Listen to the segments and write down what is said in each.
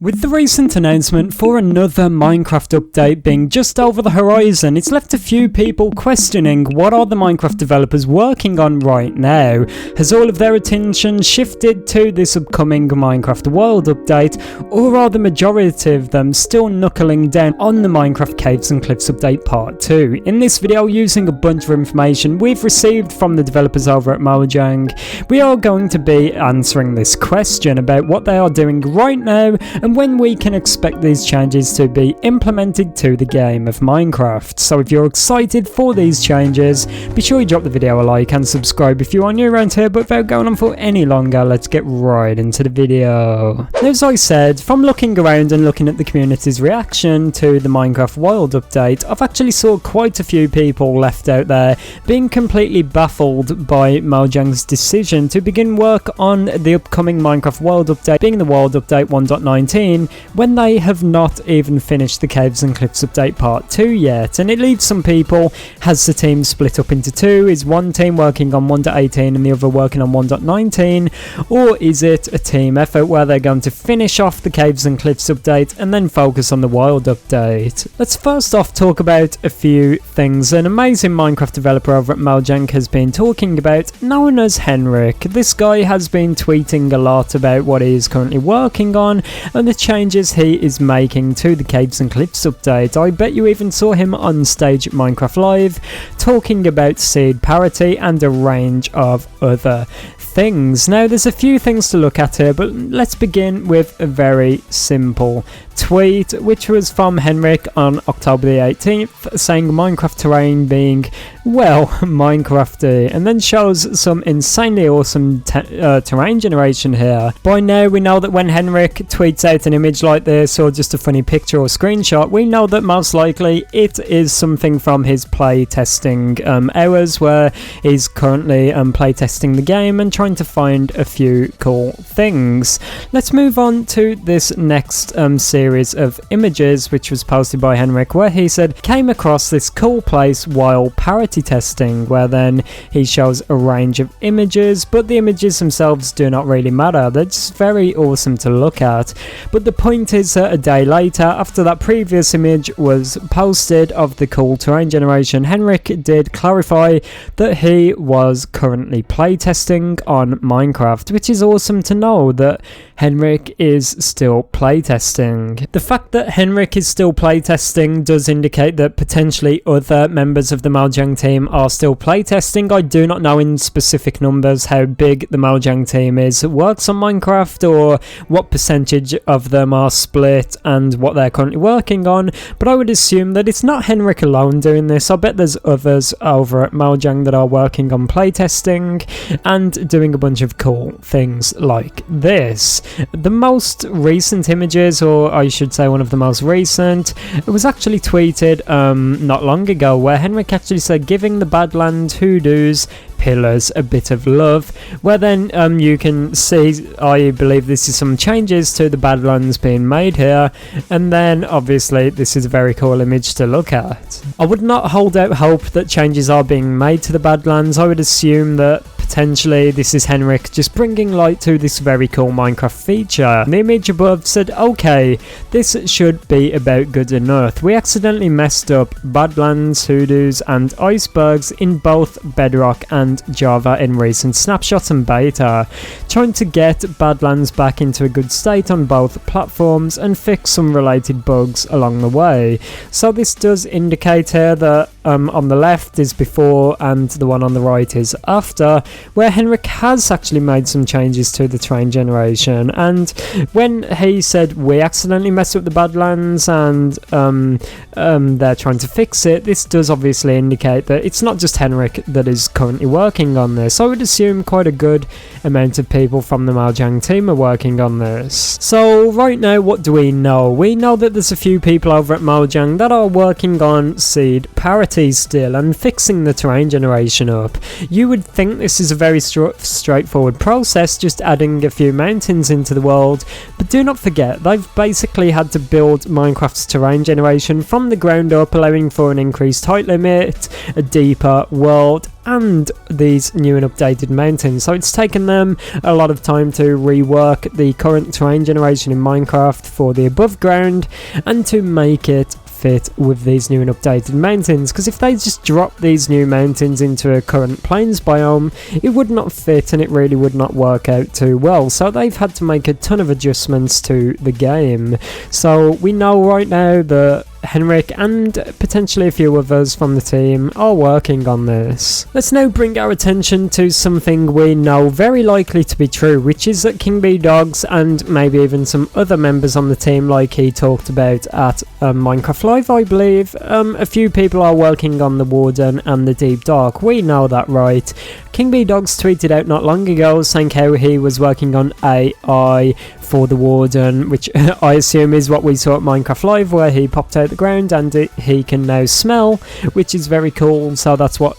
With the recent announcement for another Minecraft update being just over the horizon, it's left a few people questioning what are the Minecraft developers working on right now. Has all of their attention shifted to this upcoming Minecraft World update, or are the majority of them still knuckling down on the Minecraft Caves and Cliffs update part 2? In this video, using a bunch of information we've received from the developers over at Mojang, we are going to be answering this question about what they are doing right now and when we can expect these changes to be implemented to the game of Minecraft. So if you're excited for these changes, be sure you drop the video a like and subscribe if you are new around here. But without going on for any longer, let's get right into the video. As I said, from looking around and looking at the community's reaction to the Minecraft World update, I've actually saw quite a few people left out there being completely baffled by Mojang's decision to begin work on the upcoming Minecraft World update, being the World Update 1.19, when they have not even finished the Caves and Cliffs update part 2 yet. And it leaves some people, has the team split up into two? Is one team working on 1.18 and the other working on 1.19? Or is it a team effort where they're going to finish off the Caves and Cliffs update and then focus on the World update? Let's first off talk about a few things an amazing Minecraft developer over at Mojang has been talking about, known as Henrik. This guy has been tweeting a lot about what he is currently working on and the changes he is making to the Caves and Cliffs update. I bet you even saw him on stage at Minecraft Live talking about seed parity and a range of other things. Now, there's a few things to look at here, but let's begin with a very simple tweet, which was from Henrik on October the 18th, saying Minecraft terrain being, well, Minecrafty, and then shows some insanely awesome terrain generation here. By now, we know that when Henrik tweets out an image like this, or just a funny picture or screenshot, we know that most likely it is something from his play testing hours, where he's currently play testing the game and trying to find a few cool things. Let's move on to this next series of images, which was posted by Henrik, where he said came across this cool place while parity testing, where then he shows a range of images, but the images themselves do not really matter. They're just very awesome to look at. But the point is that a day later, after that previous image was posted of the cool terrain generation, Henrik did clarify that he was currently playtesting on Minecraft, which is awesome to know that Henrik is still playtesting. The fact that Henrik is still playtesting does indicate that potentially other members of the Mojang team are still playtesting. I do not know in specific numbers how big the Mojang team is that works on Minecraft, or what percentage of them are split and what they're currently working on, but I would assume that it's not Henrik alone doing this. I bet there's others over at Mojang that are working on playtesting and doing a bunch of cool things like this. The most recent images, or I should say one of the most recent, it was actually tweeted not long ago, where Henrik actually said giving the Badlands hoodoos pillars a bit of love, where then you can see, I believe this is some changes to the Badlands being made here, and then obviously this is a very cool image to look at. I would not hold out hope that changes are being made to the Badlands. I would assume that potentially this is Henrik just bringing light to this very cool Minecraft feature. The image above said, okay, this should be about good enough. We accidentally messed up Badlands, hoodoos and icebergs in both Bedrock and Java in recent snapshots and beta. Trying to get Badlands back into a good state on both platforms and fix some related bugs along the way. So this does indicate here that on the left is before and the one on the right is after, where Henrik has actually made some changes to the terrain generation. And when he said we accidentally messed up the Badlands and they're trying to fix it, this does obviously indicate that it's not just Henrik that is currently working on this. I would assume quite a good amount of people from the Mojang team are working on this. So right now, what do we know? We know that there's a few people over at Mojang that are working on seed parity. gravity still and fixing the terrain generation up. You would think this is a very straightforward process, just adding a few mountains into the world, but do not forget, they've basically had to build Minecraft's terrain generation from the ground up, allowing for an increased height limit, a deeper world, and these new and updated mountains. So it's taken them a lot of time to rework the current terrain generation in Minecraft for the above ground and to make it fit with these new and updated mountains, because if they just drop these new mountains into a current plains biome, it would not fit and it really would not work out too well. So they've had to make a ton of adjustments to the game. So we know right now that Henrik and potentially a few others from the team are working on this. Let's now bring our attention to something we know very likely to be true, which is that King Bee Dogs and maybe even some other members on the team, like he talked about at Minecraft Live, I believe, a few people are working on the Warden and the Deep Dark. We know that, right? King Bee Dogs tweeted out not long ago saying how he was working on AI for the Warden, which I assume is what we saw at Minecraft Live, where he popped out the ground and he can now smell, which is very cool. So that's what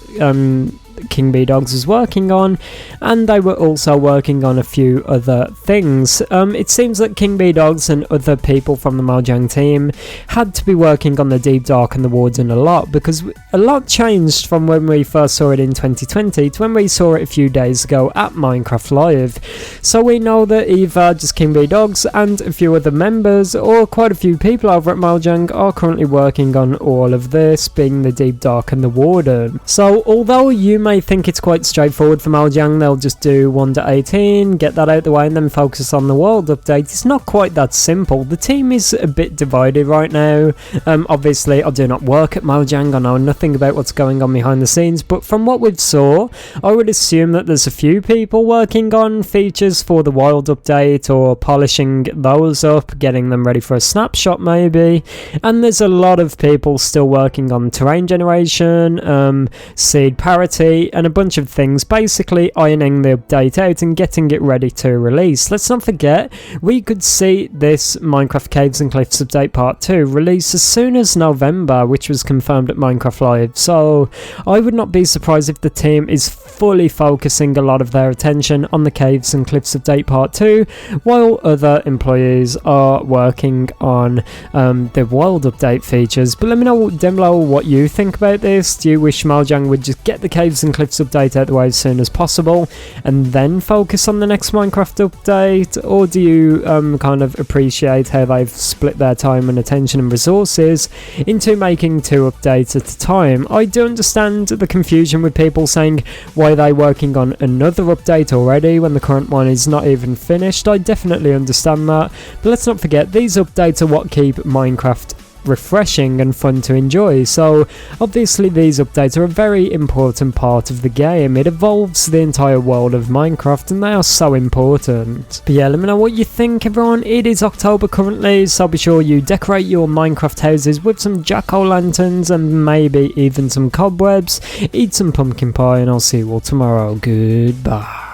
King Bee Dogs is working on, and they were also working on a few other things. It seems that King Bee Dogs and other people from the Mojang team had to be working on the Deep Dark and the Warden a lot, because a lot changed from when we first saw it in 2020 to when we saw it a few days ago at Minecraft Live. So we know that either just King Bee Dogs and a few other members, or quite a few people over at Mojang, are currently working on all of this, being the Deep Dark and the Warden. So although you may think it's quite straightforward for Mojang, they'll just do 1.18, get that out the way and then focus on the world update, it's not quite that simple. The team is a bit divided right now. Obviously I do not work at Mojang, I know nothing about what's going on behind the scenes, but from what we've saw, I would assume that there's a few people working on features for the wild update or polishing those up, getting them ready for a snapshot maybe, and there's a lot of people still working on terrain generation, seed parity, and a bunch of things, basically ironing the update out and getting it ready to release. Let's not forget, we could see this Minecraft Caves and Cliffs update part 2 release as soon as November, which was confirmed at Minecraft Live. So I would not be surprised if the team is fully focusing a lot of their attention on the Caves and Cliffs update part 2, while other employees are working on the world update features. But let me know down below what you think about this. Do you wish Mojang would just get the Caves and Cliffs update out the way as soon as possible and then focus on the next Minecraft update, or do you kind of appreciate how they've split their time and attention and resources into making 2 updates at a time? I do understand the confusion with people saying, why are they working on another update already when the current one is not even finished? I definitely understand that, but let's not forget, these updates are what keep Minecraft refreshing and fun to enjoy. So obviously these updates are a very important part of the game. It evolves the entire world of Minecraft and they are so important. But yeah, let me know what you think, everyone. It is October currently, so be sure you decorate your Minecraft houses with some jack-o'-lanterns and maybe even some cobwebs. Eat some pumpkin pie and I'll see you all tomorrow. Goodbye.